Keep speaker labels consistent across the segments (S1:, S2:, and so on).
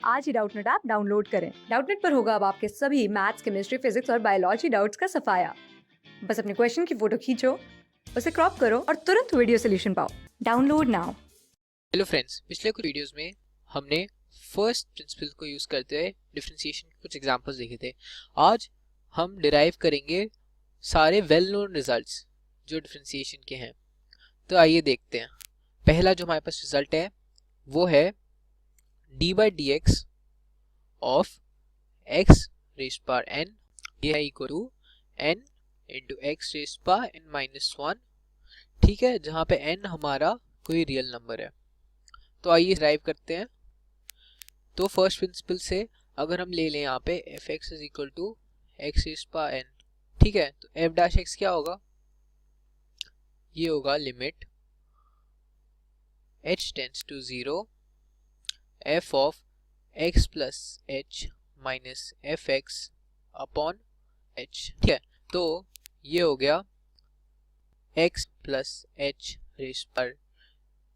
S1: आज ही Doubtnut app download करें। Doubtnut पर होगा अब आपके सभी मैथ्स, केमिस्ट्री, फिजिक्स और बायोलॉजी डाउट्स का सफाया। बस अपने क्वेश्चन की फोटो खींचो, उसे क्रॉप करो और तुरंत वीडियो सोल्यूशन पाओ। Download now.
S2: हेलो फ्रेंड्स, पिछले कुछ वीडियोस में हमने फर्स्ट प्रिंसिपल को यूज करते हुए डिफरेंशिएशन के कुछ एग्जांपल्स देखे थे। आज हम डिराइव करेंगे सारे वेल नोन रिजल्ट्स जो डिफरेंशिएशन के हैं। तो आइए देखते हैं। पहला जो हमारे पास रिजल्ट है वो है d by d x of x raise power n, ये है equal to n into x raise power n minus one. ठीक है, जहाँ पे एन हमारा कोई रियल नंबर है। तो आइए डिराइव करते हैं। तो फर्स्ट प्रिंसिपल से अगर हम ले लें यहाँ पे f x is equal to x raise power n, ठीक है, तो एफ डैश एक्स क्या होगा, ये होगा limit h tends to 0 f of x plus h minus f x upon h। ठीक है, तो ये हो गया x plus h raise power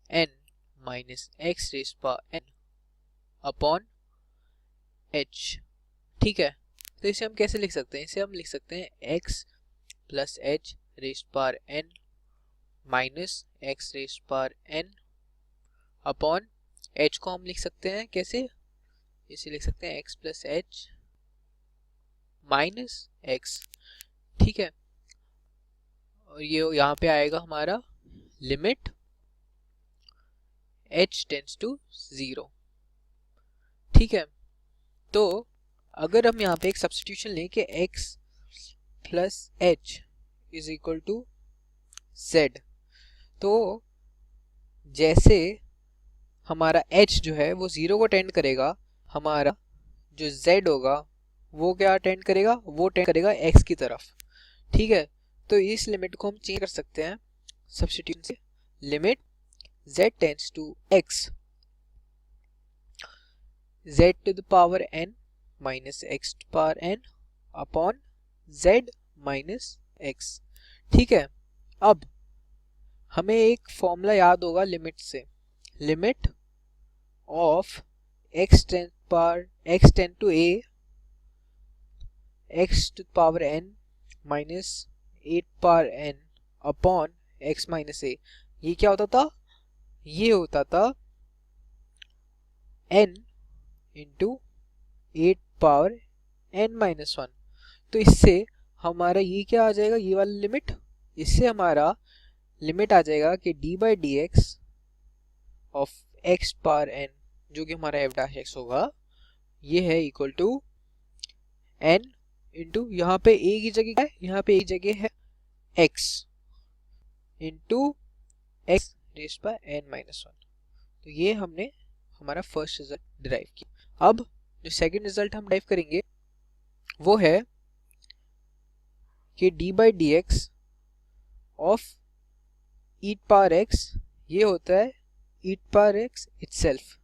S2: n minus x raise power n upon h। ठीक है, तो इसे हम कैसे लिख सकते हैं? इसे हम लिख सकते हैं x plus h raise power n minus x raise power n upon h को हम लिख सकते हैं कैसे? इसे लिख सकते हैं x plus h minus x। ठीक है, और ये यहाँ पे आएगा हमारा लिमिट h टेंड्स टू 0। ठीक है, तो अगर हम यहाँ पे एक सब्स्टिट्यूशन लें कि x plus h is equal to z, तो जैसे हमारा h जो है वो 0 को टेंड करेगा, हमारा जो z होगा वो क्या टेंड करेगा, वो टेंड करेगा x की तरफ। ठीक है, तो इस लिमिट को हम चेंज कर सकते हैं सब्स्टिट्यूशन से। Limit z tends to x z to the power n minus x to power n upon z minus x। ठीक है, अब हमें एक फॉर्मूला याद होगा लिमिट से, limit of x tend to a x to power n minus 8 power n upon x minus a। ये क्या होता था? ये होता था n into 8 power n minus 1। तो इससे हमारा ये क्या आ जाएगा, ये वाला लिमिट, इससे हमारा लिमिट आ जाएगा कि d by d x of x power n, जो कि हमारा f डैश x होगा, ये है इक्वल टू n इंटू, यहाँ पे a की जगह क्या है, यहाँ पे a की जगह है x into x rays power n minus 1। तो ये हमने हमारा फर्स्ट रिजल्ट डिराइव किया। अब जो सेकंड रिजल्ट हम डिराइव करेंगे वो है कि d by d x of e power x, ये होता है ई पावर x इटसेल्फ।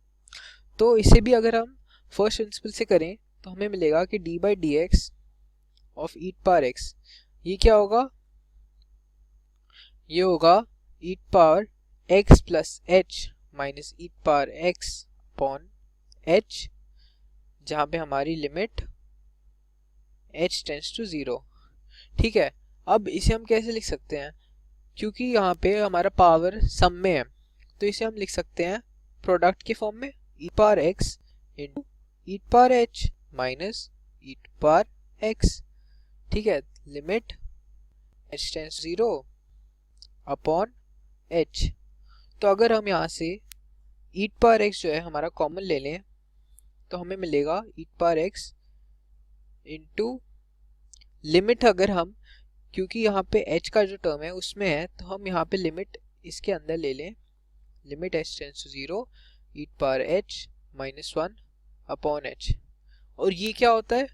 S2: तो इसे भी अगर हम फर्स्ट प्रिंसिपल से करें तो हमें मिलेगा कि d by d x of e power x, ये क्या होगा, ये होगा e power x plus h minus e power x upon h, जहाँ पे हमारी लिमिट h टेंड्स टू 0। ठीक है, अब इसे हम कैसे लिख सकते हैं? क्योंकि यहाँ पे हमारा पावर सम में है, तो इसे हम लिख सकते हैं प्रोडक्ट के फॉर्म में, ई पावर x इंटू ई power h minus e power x। ठीक है, limit h tends 0 upon h। तो अगर हम यहाँ से ई पावर x जो है हमारा कॉमन ले लें तो हमें मिलेगा ई पावर x इंटू लिमिट, अगर हम, क्योंकि यहाँ पे h का जो टर्म है उसमें है, तो हम यहाँ पे लिमिट इसके अंदर ले लें, limit h tends to 0 e power h minus 1 upon h। और ये क्या होता है,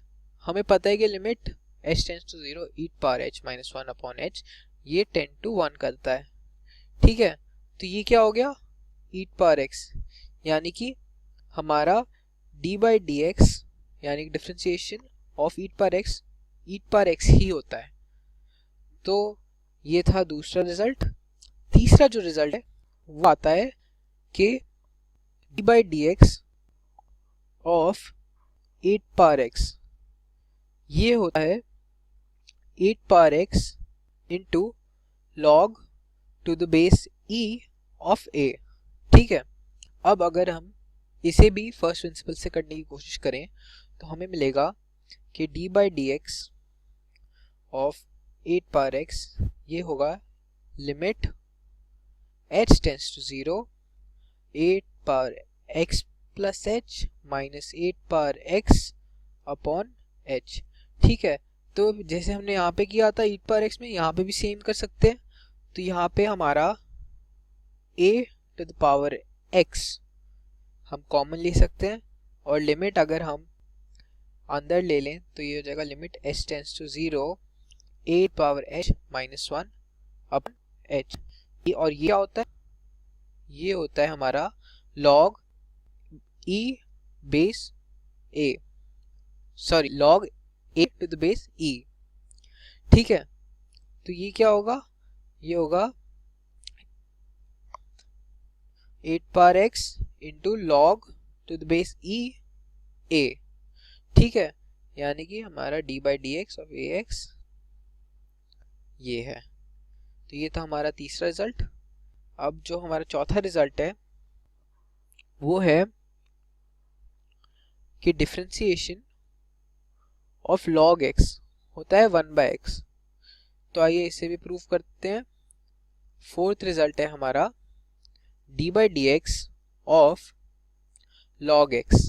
S2: हमें पता है कि limit h tends to 0 e power h minus 1 upon h ये 10 टू 1 करता है। ठीक है, तो ये क्या हो गया, ई पावर x, यानी कि हमारा d बाई डी एक्स यानी कि differentiation of e power x ही होता है। तो ये था दूसरा रिजल्ट। तीसरा जो रिजल्ट है वो आता है कि d by d x of 8 power x, ये होता है 8 power x into log to the base e of a। ठीक है, अब अगर हम इसे भी फर्स्ट प्रिंसिपल से करने की कोशिश करें तो हमें मिलेगा कि d by d x of 8 power x, ये होगा limit h tends to 0 8 power x plus h minus 8 power x upon h। ठीक है, तो जैसे हमने यहाँ पे किया था 8 पावर x में, यहाँ पे भी सेम कर सकते हैं। तो यहाँ पे हमारा a to the power x हम कॉमन ले सकते हैं, और लिमिट अगर हम अंदर ले लें तो ये हो जाएगा limit h tends to 0 8 power h minus 1 upon h। और ये क्या होता है, ये होता है हमारा log e base a, sorry log a to the base e। ठीक है, तो ये क्या होगा, ये होगा 8 power x into log to the base e a। ठीक है, यानी कि हमारा d by d x of A x ये है। तो ये था हमारा तीसरा रिजल्ट। अब जो हमारा चौथा रिजल्ट है वो है कि डिफरेंशिएशन ऑफ log x होता है 1 बाय x। तो आइए इसे भी प्रूव करते हैं। फोर्थ रिजल्ट है हमारा d by d x of log x,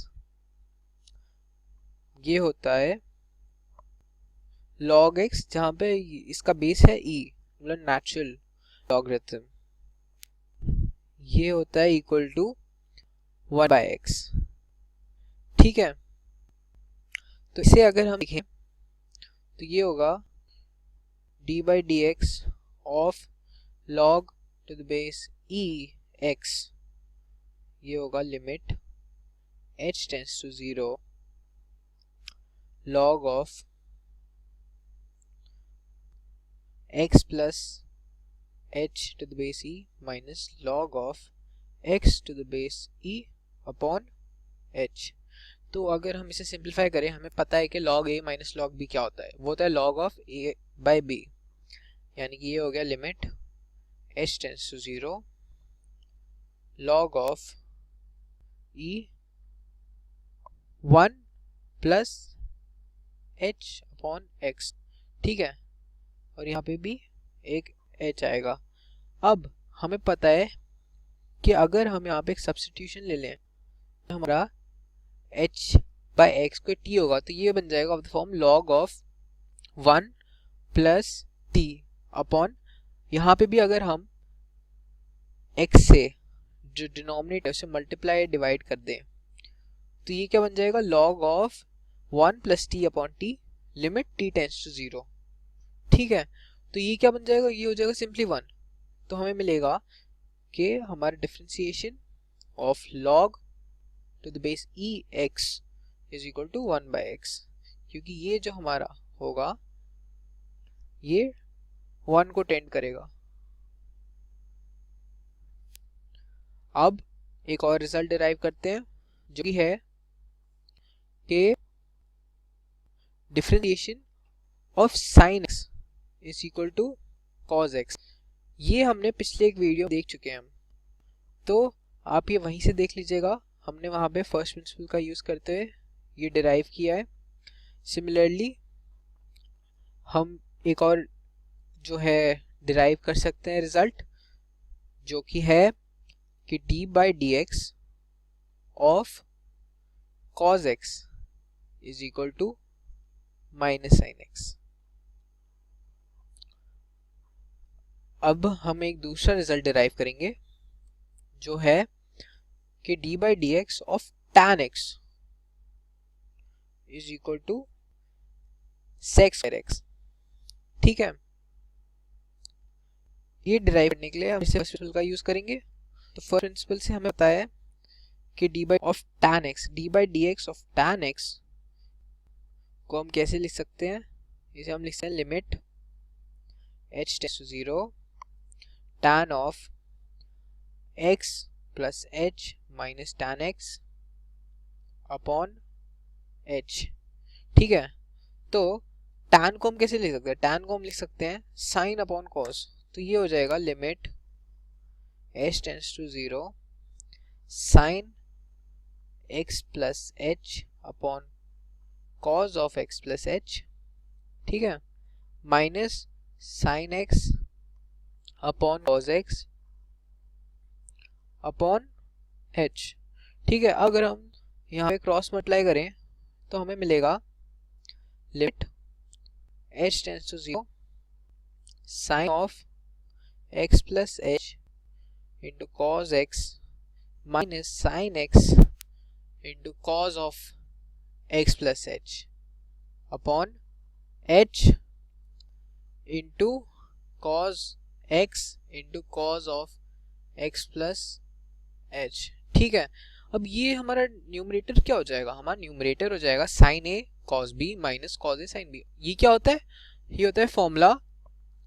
S2: ये होता है log x जहाँ पे इसका बेस है e, मतलब नेचुरल लॉगरिथम, ये होता है इक्वल टू 1 बाय x। ठीक है, तो इसे अगर हम लिखें तो ये होगा d by d x of log to the base e x, ये होगा limit h tends to 0 log of x plus h to the base e minus log of x to the base e upon h। तो अगर हम इसे simplify करें, हमें पता है कि log a minus log b क्या होता है, वो होता है log of a by b, यानी कि ये हो गया limit h tends to 0 log of e 1 plus h upon x। ठीक है, और यहाँ पे भी एक h आएगा। अब हमें पता है कि अगर हम यहाँ पे एक सब्स्टिट्यूशन ले लें तो हमारा h बाई एक्स को t होगा, तो ये बन जाएगा of the form log of 1 plus t upon, यहाँ पे भी अगर हम x से जो डिनोमिनेटर से मल्टीप्लाई डिवाइड कर दें तो ये क्या बन जाएगा log of 1 plus t upon t limit t tends to 0। ठीक है, तो ये क्या बन जाएगा, ये हो जाएगा सिंपली 1। तो हमें मिलेगा कि हमारा differentiation of log to the base e x is equal to 1 by x, क्योंकि ये जो हमारा होगा ये 1 को टेंड करेगा। अब एक और रिजल्ट डिराइव करते हैं जो कि है कि differentiation of sin x is equal to cos x। ये हमने पिछले एक वीडियो में देख चुके हैं हम, तो आप ये वहीं से देख लीजिएगा, हमने वहाँ पे फर्स्ट प्रिंसिपल का यूज़ करते हुए ये डिराइव किया है। सिमिलरली हम एक और जो है डिराइव कर सकते हैं रिजल्ट, जो कि है कि d by d x of cos x is equal to minus sin x। अब हम एक दूसरा रिजल्ट डिराइव करेंगे जो है कि d by d x of tan x is equal to sec x। ठीक है, ये डिराइव करने के लिए हम इसे प्रिंसिपल का यूज करेंगे। तो फर्स्ट प्रिंसिपल से हमें पता है कि d by of tan x, d by d x of tan x को हम कैसे लिख सकते हैं, इसे हम लिख सकते हैं limit h tends to 0 tan of x plus h minus tan x upon h। ठीक है, तो tan को हम कैसे लिख सकते हैं? tan को हम लिख सकते हैं sin अपॉन cos। तो ये हो जाएगा limit h tends to 0 sin x plus h upon cos of x plus h। ठीक है, minus sin x upon cos x upon h। ठीक है, अगर हम यहाँ पे क्रॉस मल्टीप्लाई करें तो हमें मिलेगा limit h tends to 0 sin of x plus h into cos x minus sin x into cos of x plus h upon h into cos x into cos of x plus h। ठीक है, अब ये हमारा numerator क्या हो जाएगा? हमारा numerator हो जाएगा sin a cos b minus cos a sin b। ये क्या होता है? ये होता है formula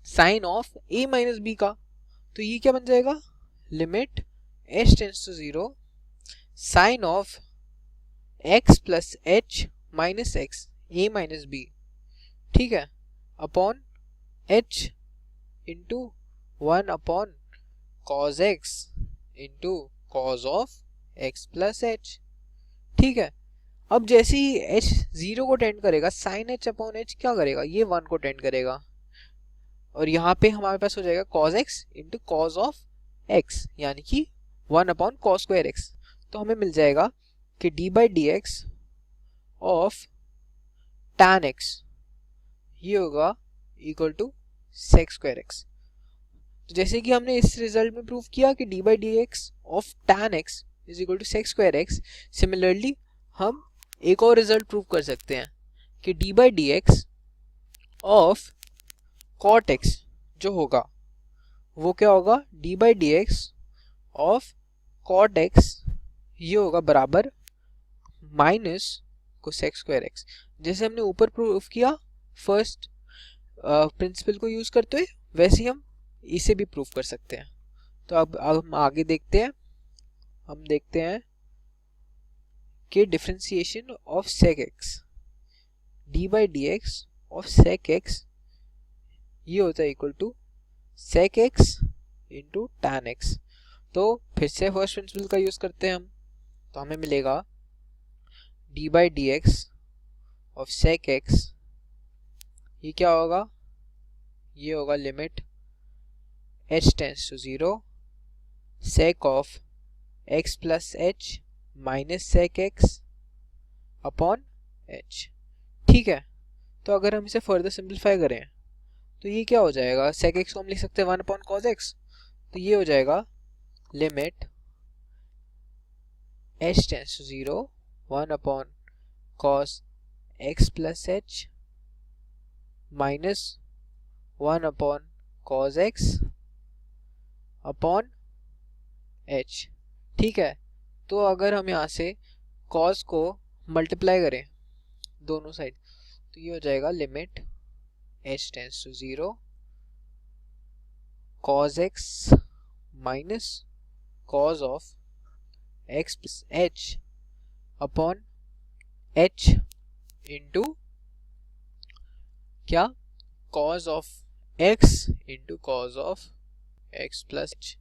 S2: sin of a minus b का। तो ये क्या बन जाएगा? Limit h tends to 0 sin of x plus h minus x a minus b। ठीक है, upon h into 1 upon cos x into cos of x plus h। ठीक है, अब जैसे ही h 0 को टेंड करेगा sin h अपॉन h क्या करेगा? ये 1 को टेंड करेगा और यहाँ पे हमारे पास हो जाएगा cos x into cos of x यानी कि 1 अपॉन cos स्क्वायर x। तो हमें मिल जाएगा कि d by d x of tan x ये होगा equal to sec square x। तो जैसे कि हमने इस रिजल्ट में प्रूव किया कि d by d x of tan x is equal to sec square x, similarly हम एक और रिजल्ट प्रूव कर सकते हैं कि d by d x of cot x जो होगा वो क्या होगा? d by d x of cot x ये होगा बराबर माइनस कोसेक स्क्वायर x। जैसे हमने ऊपर प्रूव किया फर्स्ट प्रिंसिपल को यूज करते हुए, वैसे ही हम इसे भी प्रूव कर सकते हैं। तो अब हम आगे देखते हैं। हम देखते हैं कि differentiation of sec x, d by d x of sec x ये होता है equal to sec x into tan x. तो फिर से फर्स्ट प्रिंसिपल का यूज करते हैं हम, तो हमें मिलेगा d by d x of sec x ये क्या होगा? ये होगा limit h tends to 0 sec of x plus h minus sec x upon h। ठीक है, तो अगर हम इसे फर्दर सिंप्लीफाई करें तो ये क्या हो जाएगा? sec x को हम लिख सकते हैं 1 अपॉन cos x। तो ये हो जाएगा limit h tends to 0 1 upon cos x plus h minus 1 upon cos x upon h। ठीक है, तो अगर हम यहाँ से cos को मल्टीप्लाई करें दोनों साइड तो ये हो जाएगा limit h tends to 0 cos x minus cos of x plus h upon h into क्या? cos of x into cos of x plus h।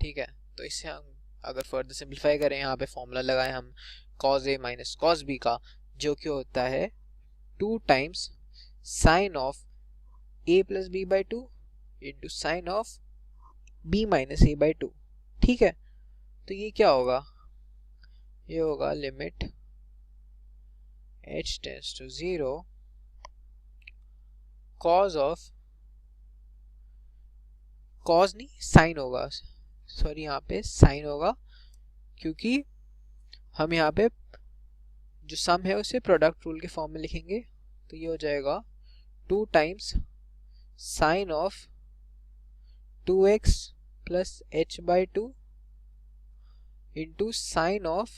S2: ठीक है, तो इसे हम अगर फर्दर सिंप्लीफाई करें, यहाँ पे फॉर्मूला लगाएं हम cos a minus cos b का, जो कि होता है 2 times sine of a plus b by 2 into sine of b minus a by 2। ठीक है, तो ये क्या होगा? ये होगा limit h tends to 0 cos of cos नहीं साइन होगा, सॉरी यहाँ पे साइन होगा क्योंकि हम यहाँ पे जो सम है उसे प्रोडक्ट रूल के फॉर्म में लिखेंगे। तो ये हो जाएगा 2 times sine of 2x plus h by 2 into sine of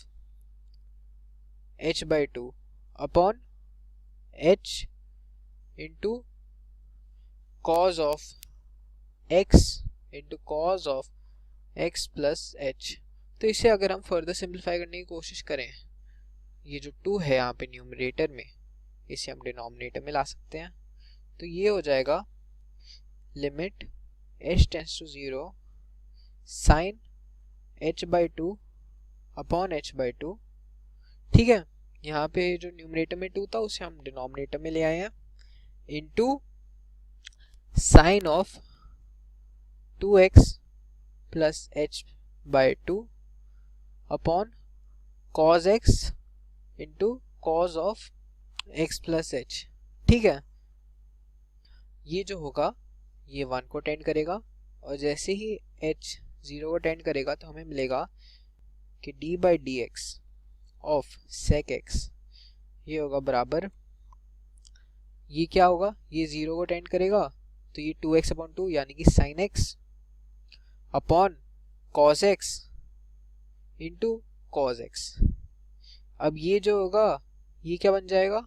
S2: h by 2 upon h into cos of x into cos of x plus h। तो इसे अगर हम फर्दर सिंप्लीफाई करने की कोशिश करें, ये जो 2 है यहाँ पे न्यूमरेटर में, इसे हम डिनोमिनेटर में ला सकते हैं। तो ये हो जाएगा limit h tends to 0 sine h/2 upon h/2। ठीक है, यहाँ पे जो न्यूमरेटर में 2 था उसे हम डिनोमिनेटर में ले आए हैं, into sine of 2x plus h/2 upon cos x into cos of x plus h। ठीक है, ये जो होगा ये 1 को टेंड करेगा, और जैसे ही h 0 को टेंड करेगा तो हमें मिलेगा कि d/dx ऑफ sec x ये होगा बराबर, ये क्या होगा, ये 0 को टेंड करेगा तो ये 2x/2 यानी कि sin x upon cos x into cos x। अब ये जो होगा ये क्या बन जाएगा,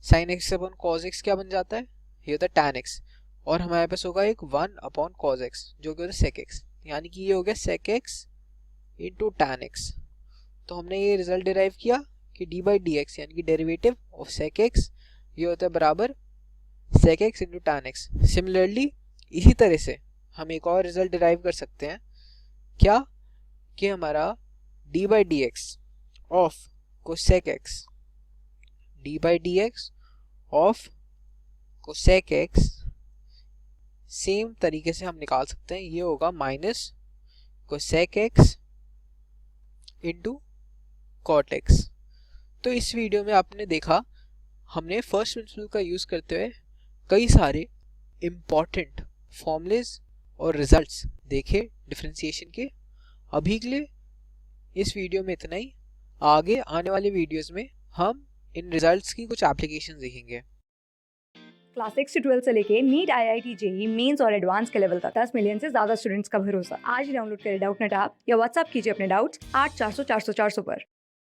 S2: sin x upon cos x क्या बन जाता है, ये होता है tan x, और हमारे पास होगा एक 1 अपॉन cos x जो कि होता है sec x, यानी कि ये हो गया sec x into tan x। तो हमने ये रिजल्ट डिराइव किया कि d/dx यानी कि डेरिवेटिव ऑफ sec x ये होता है बराबर sec x into tan x। Similarly इसी तरह से हम एक और रिजल्ट डिराइव कर सकते हैं, क्या कि हमारा d/dx of cosec x d/dx of cosec x same तरीके से हम निकाल सकते हैं, ये होगा minus cosec x into cot x। तो इस वीडियो में आपने देखा हमने फर्स्ट प्रिंसिपल का यूज करते हुए कई सारे इम्पॉर्टेंट फॉर्मूलेज और रिजल्ट्स देखे डिफरेंशिएशन के। अभी के लिए इस वीडियो में इतना ही, आगे आने वाले वीडियोस में हम इन रिजल्ट्स की कुछ एप्लीकेशन देखेंगे।
S1: क्लास 6 से 12 से लेके नीट, IIT, JEE मेंस और एडवांस के लेवल तक 10 मिलियन से ज्यादा स्टूडेंट्स का भरोसा। आज ही डाउनलोड करें डाउटनेट ऐप या व्हाट्सएप कीजिए अपने डाउट्स 8400 400 400 पर।